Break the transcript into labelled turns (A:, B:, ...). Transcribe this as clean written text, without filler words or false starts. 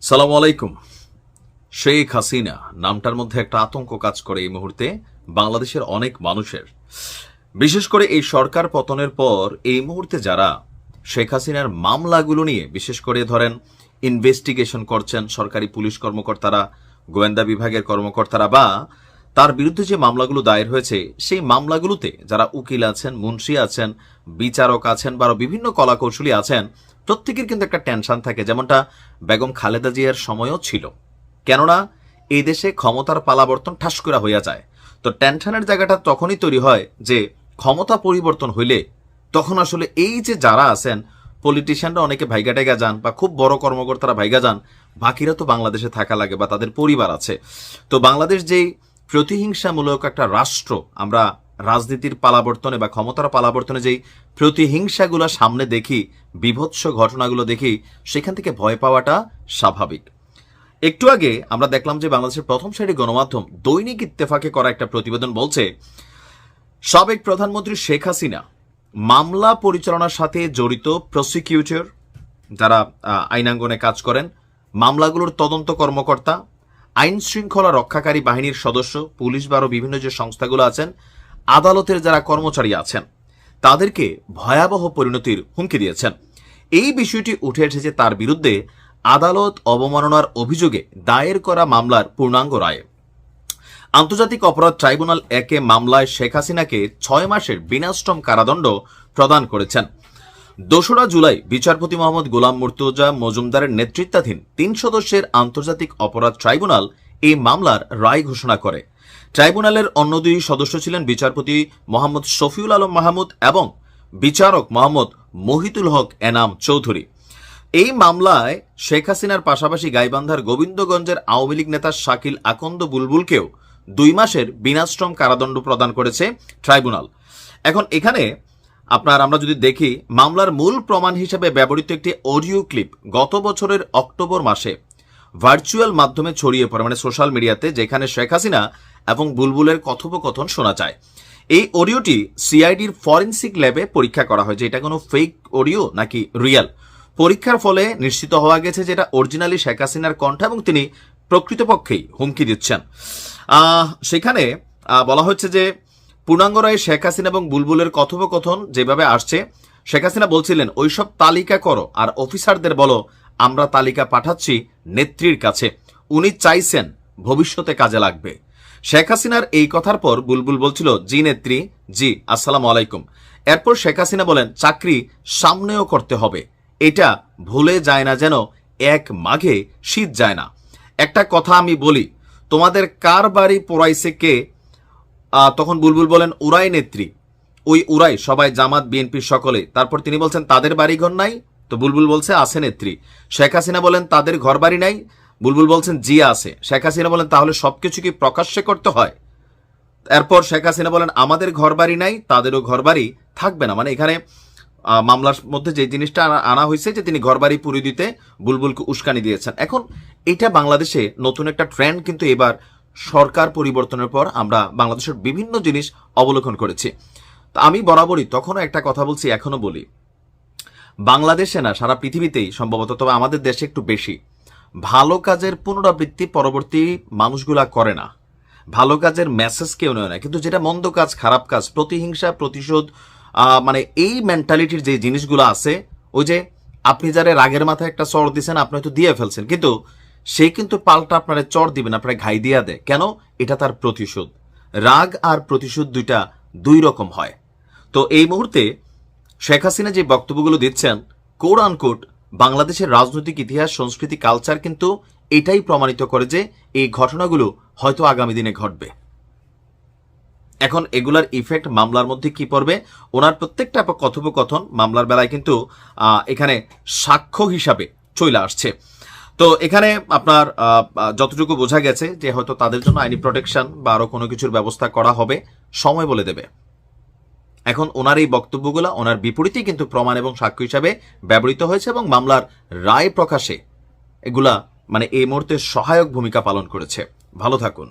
A: সালামু আলাইকুম। শেখ হাসিনা নামটার মধ্যে একটা আতঙ্ক কাজ করে এই মুহূর্তে বাংলাদেশের অনেক মানুষের, বিশেষ করে এই সরকার পতনের পর এই মুহূর্তে যারা শেখ হাসিনার মামলাগুলো নিয়ে বিশেষ করে ধরেন ইনভেস্টিগেশন করছেন সরকারি পুলিশ কর্মকর্তারা, গোয়েন্দা বিভাগের কর্মকর্তারা, বা তার বিরুদ্ধে যে মামলাগুলো দায়ের হয়েছে সেই মামলাগুলোতে যারা উকিল আছেন, মুন্সি আছেন, বিচারক আছেন বা বিভিন্ন কলাকৌশলী আছেন, প্রত্যেকের কিন্তু একটা টেনশন থাকে, যেমনটা বেগম খালেদা জিয়ার সময়ও ছিল। কেননা এই দেশে ক্ষমতার পালাবর্তন ঠাস করে হইয়া যায়। তো টেনশনের জায়গাটা তখনই তৈরি হয় যে ক্ষমতা পরিবর্তন হইলে তখন আসলে এই যে যারা আছেন পলিটিশিয়ানরা অনেকে ভাইগা টেগা যান বা খুব বড় কর্মকর্তারা ভাইগা যান, বাকিরা তো বাংলাদেশে থাকা লাগে বা তাদের পরিবার আছে। তো বাংলাদেশ যেই প্রতিহিংসামূলক একটা রাষ্ট্র, আমরা রাজনীতির পালাবর্তনে বা ক্ষমতার পালাবর্তনে যেই প্রতিহিংসাগুলো সামনে দেখি, বিভৎস ঘটনাগুলো দেখি, সেখান থেকে ভয় পাওয়াটা স্বাভাবিক। একটু আগে আমরা দেখলাম যে বাংলাদেশের প্রথম সারি গণমাধ্যম দৈনিক ইত্তেফাকে করা একটা প্রতিবেদন বলছে সাবেক প্রধানমন্ত্রী শেখ হাসিনা মামলা পরিচালনার সাথে জড়িত প্রসিকিউটর, যারা আইনাঙ্গনে কাজ করেন, মামলাগুলোর তদন্ত কর্মকর্তা, আইন শৃঙ্খলা রক্ষাকারী বাহিনীর সদস্য, পুলিশ বা আরও বিভিন্ন যে সংস্থাগুলো আছেন, আদালতের যারা কর্মচারী আছেন, তাদেরকে ভয়াবহ পরিণতির হুমকি দিয়েছেন। এই বিষয়টি উঠে এসেছে তার বিরুদ্ধে আদালত অবমাননার অভিযোগে দায়ের করা মামলার পূর্ণাঙ্গ রায়ে। আন্তর্জাতিক অপরাধ ট্রাইব্যুনাল একে মামলায় শেখ হাসিনাকে 6 মাসের বিনাশ্রম কারাদণ্ড প্রদান করেছেন। 2রা জুলাই বিচারপতি মোহাম্মদ গোলাম মুর্তজা মজুমদারের নেতৃত্বাধীন 3 সদস্যের আন্তর্জাতিক অপরাধ ট্রাইব্যুনাল এই মামলার রায় ঘোষণা করে। ট্রাইব্যুনালের অন্য 2 সদস্য ছিলেন বিচারপতি মোহাম্মদ শফিউল আলম মাহমুদ এবং বিচারক মোহাম্মদ মহিতুল হক এনাম চৌধুরী। এই মামলায় শেখ হাসিনার পাশাপাশি গাইবান্ধার গোবিন্দগঞ্জের আওয়ামী লীগ নেতা শাকিল আকন্দ বুলবুলকেও 2 মাসের বিনাশ্রম কারাদণ্ড প্রদান করেছে ট্রাইব্যুনাল। এখন এখানে আমরা যদি দেখি, মামলার মূল প্রমাণ হিসেবে ব্যবহৃত একটি অডিও ক্লিপ গত বছরের অক্টোবর মাসে ভার্চুয়াল মাধ্যমে ছড়িয়ে পড়ে, মানে সোশ্যাল মিডিয়াতে, যেখানে শেখ হাসিনা এবং বুলবুলের কথোপকথন শোনা যায়। এই অডিওটি সিআইডির ফরেনসিক ল্যাবে পরীক্ষা করা হয় যে এটা কোনো ফেক অডিও নাকি রিয়েল। পরীক্ষার ফলে নিশ্চিত হওয়া গেছে যে এটা অরিজিনালি শেখ হাসিনার কণ্ঠ এবং তিনি প্রকৃতপক্ষেই হুমকি দিচ্ছেন। সেখানে বলা হচ্ছে যে পূর্ণাঙ্গ রায়ে শেখ হাসিনা এবং বুলবুলের কথোপকথন যেভাবে আসছে, শেখ হাসিনা বলছিলেন ওইসব তালিকা করো আর অফিসারদের বলো আমরা তালিকা পাঠাচ্ছি নেত্রীর কাছে, উনি চাইছেন ভবিষ্যতে কাজে লাগবে। শেখ হাসিনার এই কথার পর বুলবুল বলছিল জি নেত্রী, জি, আসসালামু আলাইকুম। এরপর শেখ হাসিনা বলেন চাকরি সামনেও করতে হবে, এটা ভুলে যায় না যেন 1 মাঘে শীত যায় না। একটা কথা আমি বলি, তোমাদের কার বাড়ি পোড়াইছে কে? তখন বুলবুল বলেন উড়াই নেত্রী, ওই উড়াই সবাই জামাত বিএনপির সকলে। তারপর তিনি বলছেন তাদের বাড়িঘর নাই? তো বুলবুল বলছে আছে নেত্রী। শেখ হাসিনা বলেন তাদের ঘর বাড়ি নাই? বুলবুল বলছেন জি আছে। শেখ হাসিনা বলেন তাহলে সবকিছু কি প্রকাশ্যে করতে হয়? এরপর শেখ হাসিনা বলেন আমাদের ঘর বাড়ি নাই, তাদেরও ঘর বাড়ি থাকবে না। মানে এখানে মামলার মধ্যে যে জিনিসটা আনা হয়েছে যে তিনি ঘরবাড়ি পুরি দিতে বুলবুলকে উস্কানি দিয়েছেন। এখন এটা বাংলাদেশে নতুন একটা ট্রেন্ড, কিন্তু এবার সরকার পরিবর্তনের পর আমরা বাংলাদেশের বিভিন্ন জিনিস অবলোকন করেছি। তো আমি বরাবরই তখনও একটা কথা বলছি, এখনো বলি, বাংলাদেশে না সারা পৃথিবীতেই সম্ভবত, তবে আমাদের দেশে একটু বেশি, ভালো কাজের পুনরাবৃত্তি পরবর্তী মানুষগুলা করে না, ভালো কাজের মেসেজ কেউ নেয় না, কিন্তু যেটা মন্দ কাজ, খারাপ কাজ, প্রতিহিংসা, প্রতিশোধ, মানে এই মেন্টালিটির যে জিনিসগুলো আছে, ওই যে আপনি যারা রাগের মাথায় একটা চড় দিচ্ছেন, আপনি হয়তো দিয়ে ফেলছেন, কিন্তু সে কিন্তু পাল্টা আপনারা চড় দিবেন, আপনারা ঘাই দিয়া দেয়। কেন? এটা তার প্রতিশোধ। রাগ আর প্রতিশোধ দুইটা 2 রকম হয়। তো এই মুহূর্তে শেখ হাসিনা যে বক্তব্যগুলো দিচ্ছেন, কোট আনকোট বাংলাদেশের রাজনৈতিক ইতিহাস, সংস্কৃতি, কালচার কিন্তু এটাই প্রমাণিত করে যে এই ঘটনাগুলো হয়তো আগামী দিনে ঘটবে। এখন এগুলার ইফেক্ট মামলার মধ্যে কি পড়বে? ওনার প্রত্যেকটা কথোপকথন মামলার বেলায় কিন্তু এখানে সাক্ষ্য হিসাবে চলে আসছে। তো এখানে আপনার যতটুকু বোঝা গেছে যে হয়তো তাদের জন্য আইনি প্রোটেকশন বা আরো কোনো কিছুর ব্যবস্থা করা হবে, সময় বলে দেবে। এখন ওনার এই বক্তব্যগুলো ওনার বিপরীতেই কিন্তু প্রমাণ এবং সাক্ষ্য হিসাবে ব্যবহৃত হয়েছে এবং মামলার রায় প্রকাশে এগুলা মানে এই মুহূর্তে সহায়ক ভূমিকা পালন করেছে। ভালো থাকুন।